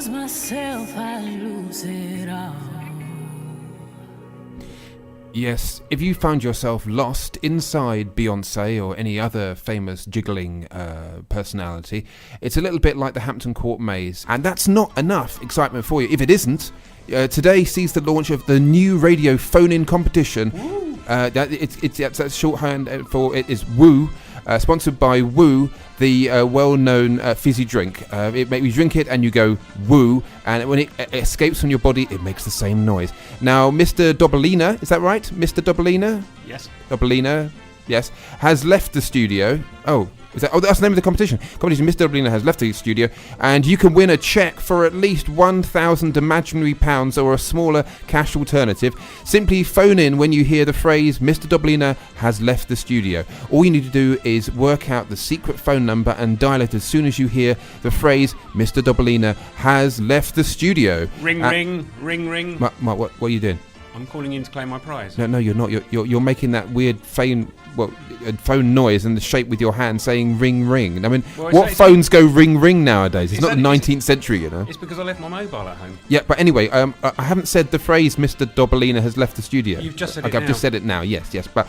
lose myself, I lose it all. Yes, if you found yourself lost inside Beyoncé or any other famous jiggling personality, it's a little bit like the Hampton Court Maze. And that's not enough excitement for you. If it isn't, today sees the launch of the new radio phone-in competition. That's shorthand for it is Woo, sponsored by Woo, the well-known fizzy drink. It makes you drink it and you go woo, and when it escapes from your body, it makes the same noise. Now, Mr. Dobalina, is that right? Mr. Dobalina? Yes. Dobalina, yes, has left the studio. That's the name of the competition. Mr. Dobalina has left the studio, and you can win a cheque for at least 1,000 imaginary pounds or a smaller cash alternative. Simply phone in when you hear the phrase Mr. Dobalina has left the studio. All you need to do is work out the secret phone number and dial it as soon as you hear the phrase Mr. Dobalina has left the studio. Ring, ring, ring, ring. Mark, what are you doing? I'm calling in to claim my prize. No, you're not. You're making that weird phone noise and the shape with your hand saying ring, ring. I mean, what phones go ring, ring nowadays? It's not the 19th century, you know. It's because I left my mobile at home. Yeah, but anyway, I haven't said the phrase Mr. Dobalina has left the studio. You've just said it now. I've just said it now, yes. But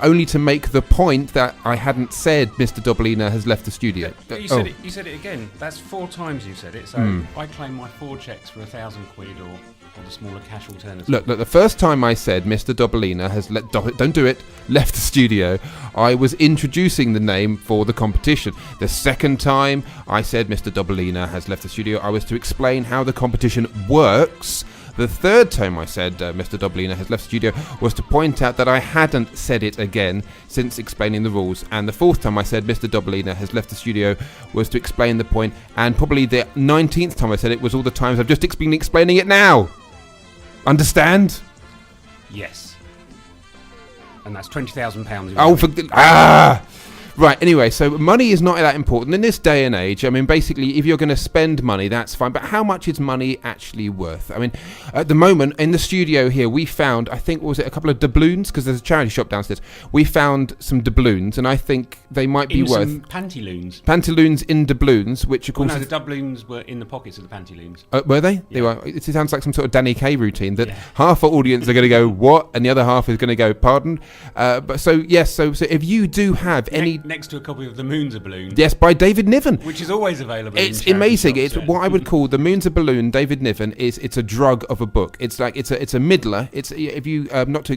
only to make the point that I hadn't said Mr. Dobalina has left the studio. You said it again. That's 4 times you said it. So I claim my 4 cheques for £1,000 or the smaller cash alternative. Look, the first time I said Mr. Dobalina has left the studio, I was introducing the name for the competition. The second time I said Mr. Dobalina has left the studio, I was to explain how the competition works. The third time I said Mr. Dobalina has left the studio was to point out that I hadn't said it again since explaining the rules. And the fourth time I said Mr. Dobalina has left the studio was to explain the point. And probably the 19th time I said it was all the times I've just been explaining it now. Understand? Yes. And that's £20,000. Right, anyway, so money is not that important in this day and age. I mean, basically, if you're going to spend money, that's fine. But how much is money actually worth? I mean, at the moment, in the studio here, we found, I think, a couple of doubloons? Because there's a charity shop downstairs. We found some doubloons, and I think they might be worth... some pantaloons. Pantaloons in doubloons, which, of course... the doubloons were in the pockets of the pantaloons. Were they? Yeah. They were. It sounds like some sort of Danny Kaye routine that half our audience are going to go, what? And the other half is going to go, pardon? So if you do have any... Next to a copy of The Moon's a Balloon. Yes, by David Niven. Which is always available. It's amazing. It's what I would call The Moon's a Balloon. David Niven it's a drug of a book. It's like it's a middler. It's if you not to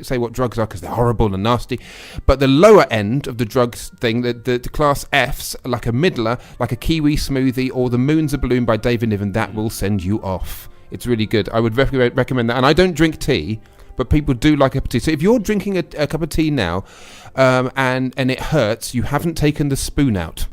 say what drugs are because they're horrible and nasty, but the lower end of the drugs thing, the class Fs, like a middler, like a kiwi smoothie or The Moon's a Balloon by David Niven, that will send you off. It's really good. I would recommend that. And I don't drink tea, but people do like a cup of tea. So if you're drinking a cup of tea now, and it hurts, you haven't taken the spoon out.